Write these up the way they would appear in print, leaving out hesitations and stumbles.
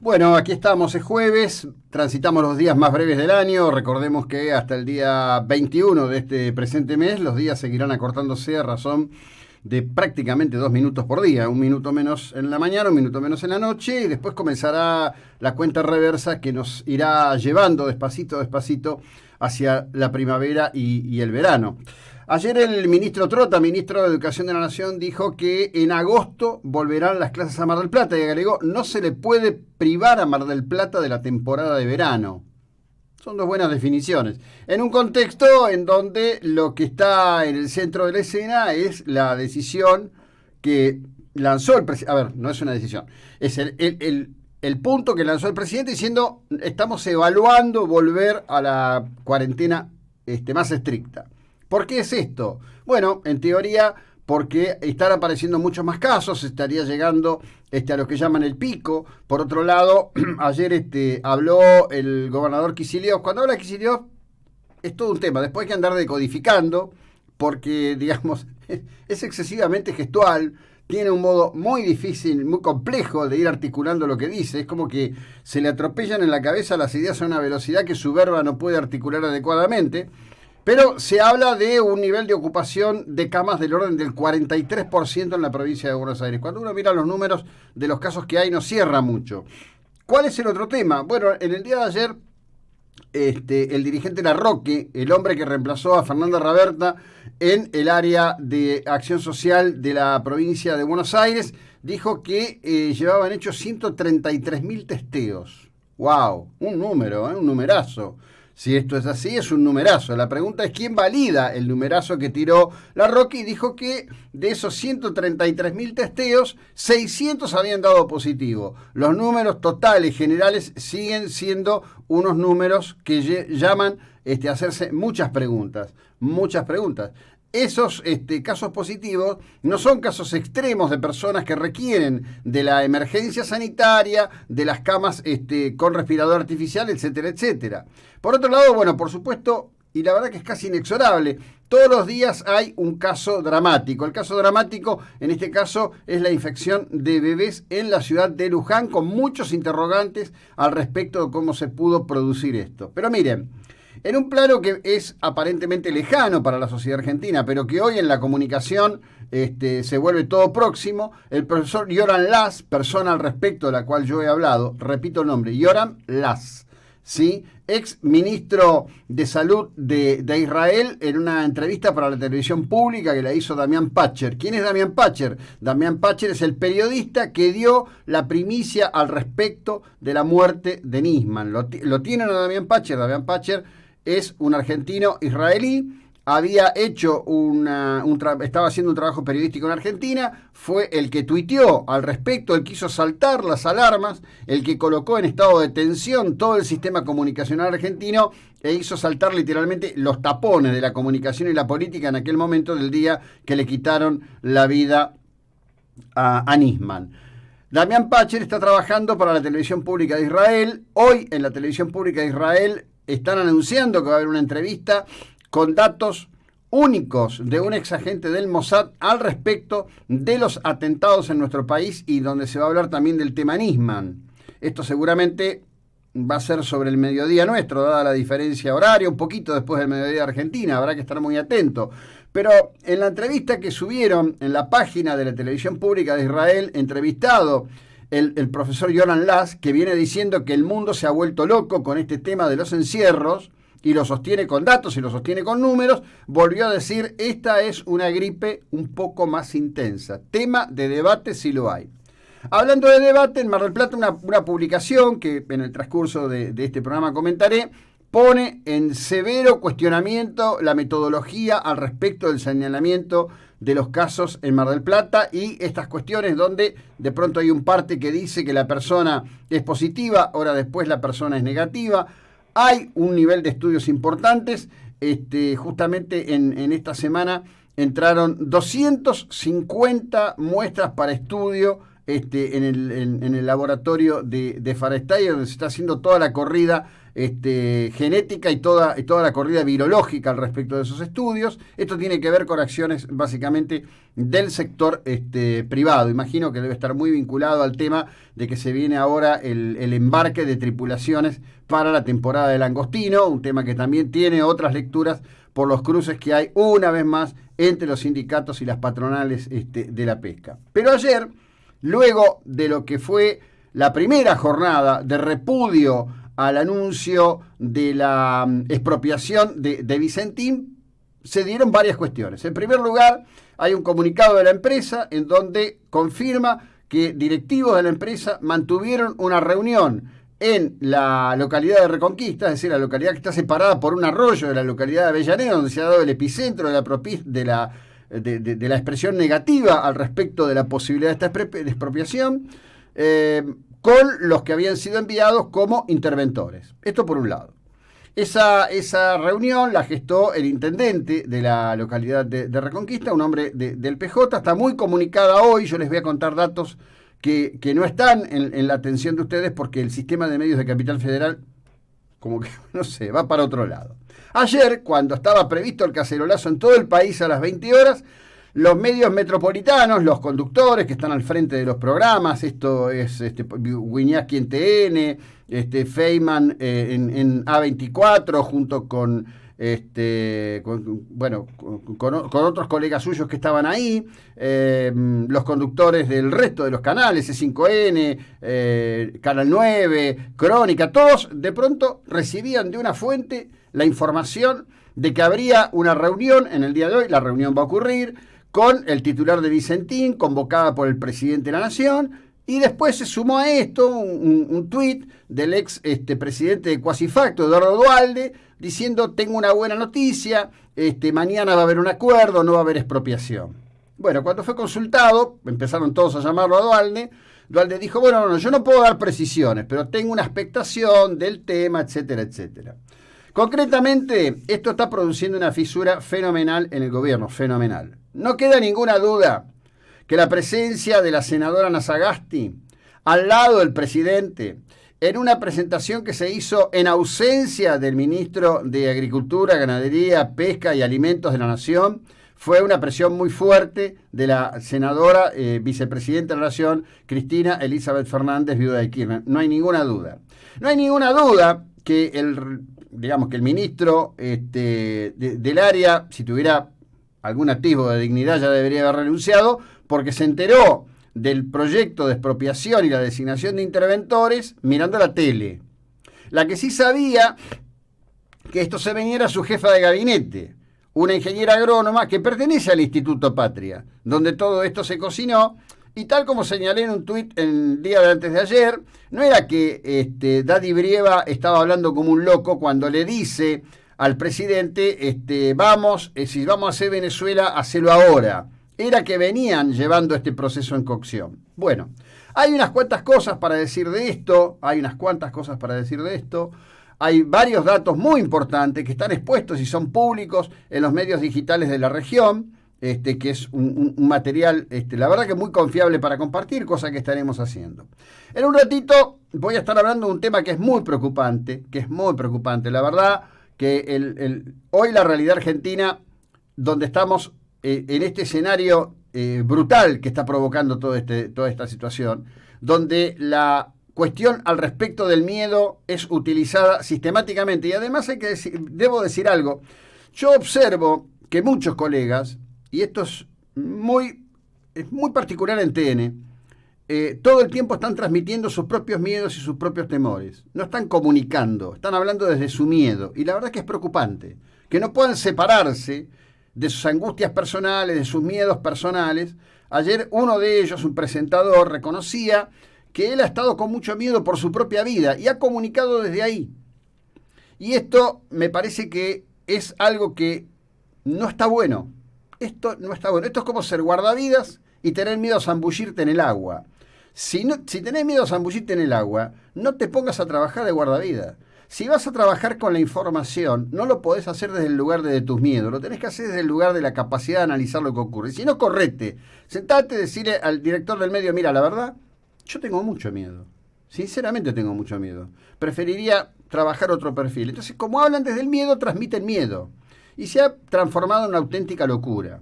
Bueno, aquí estamos, es jueves, transitamos los días más breves del año. Recordemos que hasta el día 21 de este presente mes los días seguirán acortándose a razón de prácticamente 2 minutos por día, 1 minuto menos en la mañana, 1 minuto menos en la noche, y después comenzará la cuenta reversa que nos irá llevando despacito hacia la primavera y el verano. Ayer el ministro Trota, ministro de Educación de la Nación, dijo que en agosto volverán las clases a Mar del Plata y agregó: no se le puede privar a Mar del Plata de la temporada de verano. Son dos buenas definiciones. En un contexto en donde lo que está en el centro de la escena es la decisión que lanzó el presidente. A ver, no es una decisión. Es el punto que lanzó el presidente diciendo: estamos evaluando volver a la cuarentena más estricta. ¿Por qué es esto? Bueno, en teoría, porque están apareciendo muchos más casos, estaría llegando a lo que llaman el pico. Por otro lado, ayer habló el gobernador Kicillof. Cuando habla Kicillof es todo un tema, después hay que andar decodificando, porque, digamos, es excesivamente gestual, tiene un modo muy difícil, muy complejo de ir articulando lo que dice. Es como que se le atropellan en la cabeza las ideas a una velocidad que su verba no puede articular adecuadamente. Pero se habla de un nivel de ocupación de camas del orden del 43% en la provincia de Buenos Aires. Cuando uno mira los números de los casos que hay, no cierra mucho. ¿Cuál es el otro tema? Bueno, en el día de ayer, el dirigente Larroque, el hombre que reemplazó a Fernanda Raberta en el área de acción social de la provincia de Buenos Aires, dijo que llevaban hechos 133.000 testeos. ¡Wow! Un número, un numerazo. Si esto es así, es un numerazo. La pregunta es: ¿quién valida el numerazo que tiró Larroque? Y dijo que de esos 133.000 testeos, 600 habían dado positivo. Los números totales generales siguen siendo unos números que llaman a hacerse muchas preguntas. Esos casos positivos no son casos extremos de personas que requieren de la emergencia sanitaria, de las camas con respirador artificial, etcétera, etcétera. Por otro lado, bueno, por supuesto, y la verdad que es casi inexorable, todos los días hay un caso dramático. El caso dramático, en este caso, es la infección de bebés en la ciudad de Luján, con muchos interrogantes al respecto de cómo se pudo producir esto. Pero miren, en un plano que es aparentemente lejano para la sociedad argentina, pero que hoy en la comunicación se vuelve todo próximo, el profesor Yoram Lass, persona al respecto de la cual yo he hablado, repito el nombre, Yoram Lass, ¿sí? Ex ministro de Salud de Israel, en una entrevista para la televisión pública que la hizo Damián Pacher. ¿Quién es Damián Pacher? Damián Pacher es el periodista que dio la primicia al respecto de la muerte de Nisman. Lo tienen a Damián Pacher. Damián Pacher es un argentino israelí, había hecho estaba haciendo un trabajo periodístico en Argentina, fue el que tuiteó al respecto, el que hizo saltar las alarmas, el que colocó en estado de tensión todo el sistema comunicacional argentino e hizo saltar literalmente los tapones de la comunicación y la política en aquel momento del día que le quitaron la vida a Nisman. Damián Pacher está trabajando para la televisión pública de Israel. Hoy en la televisión pública de Israel están anunciando que va a haber una entrevista con datos únicos de un exagente del Mossad al respecto de los atentados en nuestro país, y donde se va a hablar también del tema Nisman. Esto seguramente va a ser sobre el mediodía nuestro, dada la diferencia horaria, un poquito después del mediodía de Argentina, habrá que estar muy atento. Pero en la entrevista que subieron en la página de la televisión pública de Israel, entrevistado el profesor Yoram Lass, que viene diciendo que el mundo se ha vuelto loco con este tema de los encierros, y lo sostiene con datos y lo sostiene con números, volvió a decir: esta es una gripe un poco más intensa. Tema de debate si lo hay. Hablando de debate, en Mar del Plata una publicación que en el transcurso de este programa comentaré, pone en severo cuestionamiento la metodología al respecto del señalamiento de los casos en Mar del Plata y estas cuestiones donde de pronto hay un parte que dice que la persona es positiva, hora después la persona es negativa. Hay un nivel de estudios importantes. Justamente en esta semana entraron 250 muestras para estudio en el laboratorio de Farestay, donde se está haciendo toda la corrida genética y toda la corrida virológica al respecto de esos estudios. Esto tiene que ver con acciones básicamente del sector privado. Imagino que debe estar muy vinculado al tema de que se viene ahora el embarque de tripulaciones para la temporada del langostino, un tema que también tiene otras lecturas por los cruces que hay una vez más entre los sindicatos y las patronales de la pesca. Pero ayer, luego de lo que fue la primera jornada de repudio al anuncio de la expropiación de Vicentín, se dieron varias cuestiones. En primer lugar, hay un comunicado de la empresa en donde confirma que directivos de la empresa mantuvieron una reunión en la localidad de Reconquista, es decir, la localidad que está separada por un arroyo de la localidad de Avellaneda, donde se ha dado el epicentro de la expresión negativa al respecto de la posibilidad de esta expropiación, con los que habían sido enviados como interventores. Esto por un lado. Esa reunión la gestó el intendente de la localidad de Reconquista, un hombre del PJ, está muy comunicada hoy. Yo les voy a contar datos que no están en la atención de ustedes porque el sistema de medios de Capital Federal, como que, no sé, va para otro lado. Ayer, cuando estaba previsto el cacerolazo en todo el país a las 20 horas, los medios metropolitanos, los conductores que están al frente de los programas, esto es Wiñaski en TN, Feynman en A24, junto con con otros colegas suyos que estaban ahí, los conductores del resto de los canales, C5N, Canal 9, Crónica, todos de pronto recibían de una fuente la información de que habría una reunión en el día de hoy. La reunión va a ocurrir con el titular de Vicentín, convocada por el presidente de la Nación, y después se sumó a esto un tuit del ex presidente de Quasifacto, Eduardo Duhalde, diciendo: tengo una buena noticia, mañana va a haber un acuerdo, no va a haber expropiación. Bueno, cuando fue consultado, empezaron todos a llamarlo a Duhalde. Duhalde dijo: bueno, yo no puedo dar precisiones, pero tengo una expectación del tema, etcétera, etcétera. Concretamente, esto está produciendo una fisura fenomenal en el gobierno, fenomenal. No queda ninguna duda que la presencia de la senadora Nazagasti al lado del presidente en una presentación que se hizo en ausencia del ministro de Agricultura, Ganadería, Pesca y Alimentos de la Nación fue una presión muy fuerte de la senadora vicepresidenta de la Nación, Cristina Elizabeth Fernández, viuda de Kirchner. No hay ninguna duda. No hay ninguna duda que el ministro del área, si tuviera algún atisbo de dignidad, ya debería haber renunciado, porque se enteró del proyecto de expropiación y la designación de interventores mirando la tele. La que sí sabía que esto se venía era su jefa de gabinete, una ingeniera agrónoma que pertenece al Instituto Patria, donde todo esto se cocinó. Y tal como señalé en un tuit el día de antes de ayer, no era que Daddy Brieva estaba hablando como un loco cuando le dice al presidente, si vamos a hacer Venezuela, hacelo ahora. Era que venían llevando este proceso en cocción. Bueno, hay unas cuantas cosas para decir de esto, hay varios datos muy importantes que están expuestos y son públicos en los medios digitales de la región, que es un material, la verdad que muy confiable para compartir, cosa que estaremos haciendo. En un ratito voy a estar hablando de un tema que es muy preocupante, la verdad que hoy la realidad argentina, donde estamos en este escenario brutal que está provocando toda esta situación, donde la cuestión al respecto del miedo es utilizada sistemáticamente. Y además debo decir algo, yo observo que muchos colegas, y esto es muy particular en TN, todo el tiempo están transmitiendo sus propios miedos y sus propios temores. No están comunicando, están hablando desde su miedo. Y la verdad es que es preocupante que no puedan separarse de sus angustias personales, de sus miedos personales. Ayer uno de ellos, un presentador, reconocía que él ha estado con mucho miedo por su propia vida y ha comunicado desde ahí. Y esto me parece que es algo que no está bueno. Esto no está bueno. Esto es como ser guardavidas y tener miedo a zambullirte en el agua. Si tenés miedo a zambullirte en el agua, no te pongas a trabajar de guardavidas. Si vas a trabajar con la información, no lo podés hacer desde el lugar de tus miedos, lo tenés que hacer desde el lugar de la capacidad de analizar lo que ocurre. Si no, correte, sentate, decirle al director del medio, mira, la verdad, yo tengo mucho miedo. Sinceramente tengo mucho miedo. Preferiría trabajar otro perfil. Entonces, como hablan desde el miedo, transmiten miedo. Y se ha transformado en una auténtica locura.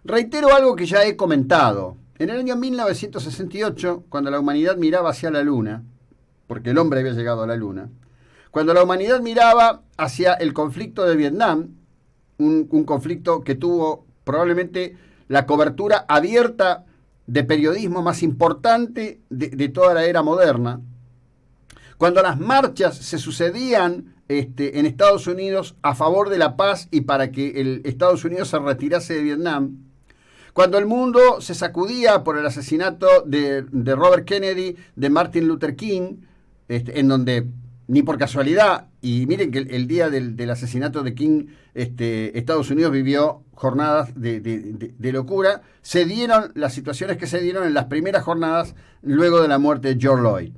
Reitero algo que ya he comentado. En el año 1968, cuando la humanidad miraba hacia la Luna, porque el hombre había llegado a la Luna, cuando la humanidad miraba hacia el conflicto de Vietnam, un conflicto que tuvo probablemente la cobertura abierta de periodismo más importante de toda la era moderna, cuando las marchas se sucedían en Estados Unidos a favor de la paz y para que el Estados Unidos se retirase de Vietnam, cuando el mundo se sacudía por el asesinato de Robert Kennedy, de Martin Luther King, en donde ni por casualidad, y miren que el día del asesinato de King, Estados Unidos vivió jornadas de locura, se dieron las situaciones que se dieron en las primeras jornadas luego de la muerte de George Floyd.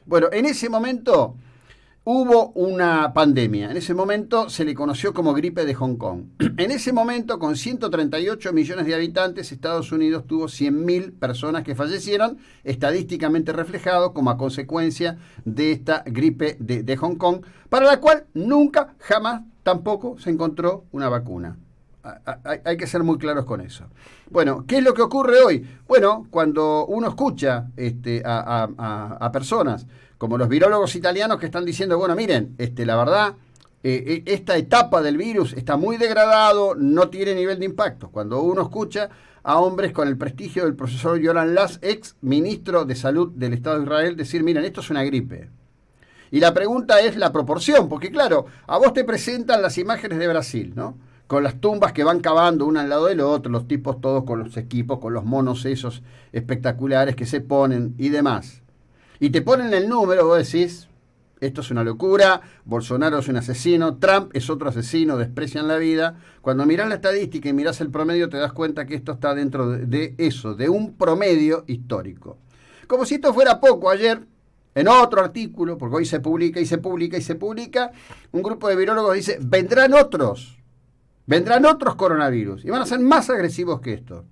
Bueno, en ese momento hubo una pandemia, en ese momento se le conoció como gripe de Hong Kong. En ese momento, con 138 millones de habitantes, Estados Unidos tuvo 100.000 personas que fallecieron, estadísticamente reflejado como a consecuencia de esta gripe de Hong Kong, para la cual nunca, jamás, tampoco se encontró una vacuna. Hay que ser muy claros con eso. Bueno, ¿qué es lo que ocurre hoy? Bueno, cuando uno escucha a personas como los virólogos italianos que están diciendo, bueno, miren, la verdad, esta etapa del virus está muy degradado, no tiene nivel de impacto. Cuando uno escucha a hombres con el prestigio del profesor Yoram Lass, ex ministro de Salud del Estado de Israel, decir, miren, esto es una gripe. Y la pregunta es la proporción, porque claro, a vos te presentan las imágenes de Brasil, ¿no? Con las tumbas que van cavando una al lado del otro, los tipos todos con los equipos, con los monos esos espectaculares que se ponen y demás. Y te ponen el número, vos decís, esto es una locura, Bolsonaro es un asesino, Trump es otro asesino, desprecian la vida. Cuando mirás la estadística y mirás el promedio, te das cuenta que esto está dentro de eso, de un promedio histórico. Como si esto fuera poco, ayer, en otro artículo, porque hoy se publica y se publica y se publica, un grupo de virólogos dice, vendrán otros coronavirus y van a ser más agresivos que estos.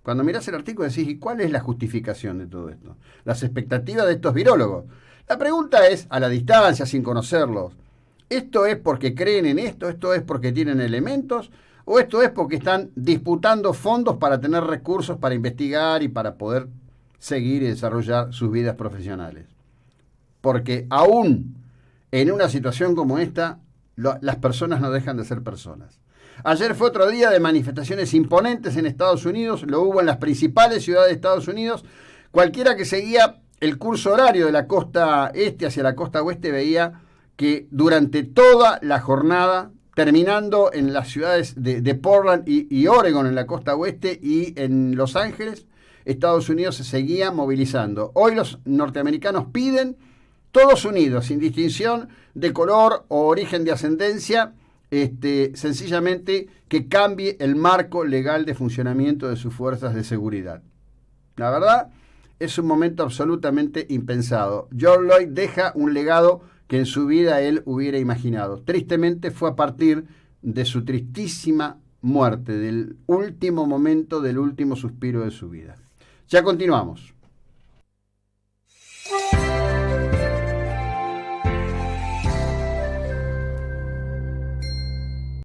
Cuando mirás el artículo decís, ¿y cuál es la justificación de todo esto? Las expectativas de estos virólogos. La pregunta es, a la distancia, sin conocerlos, ¿esto es porque creen en esto? ¿Esto es porque tienen elementos? ¿O esto es porque están disputando fondos para tener recursos para investigar y para poder seguir y desarrollar sus vidas profesionales? Porque aún en una situación como esta, las personas no dejan de ser personas. Ayer fue otro día de manifestaciones imponentes en Estados Unidos, lo hubo en las principales ciudades de Estados Unidos. Cualquiera que seguía el curso horario de la costa este hacia la costa oeste veía que durante toda la jornada, terminando en las ciudades de Portland y Oregon en la costa oeste y en Los Ángeles, Estados Unidos se seguía movilizando. Hoy los norteamericanos piden, todos unidos, sin distinción de color o origen de ascendencia, sencillamente que cambie el marco legal de funcionamiento de sus fuerzas de seguridad. La verdad, es un momento absolutamente impensado. George Floyd deja un legado que en su vida él hubiera imaginado. Tristemente fue a partir de su tristísima muerte, del último momento, del último suspiro de su vida. Ya continuamos.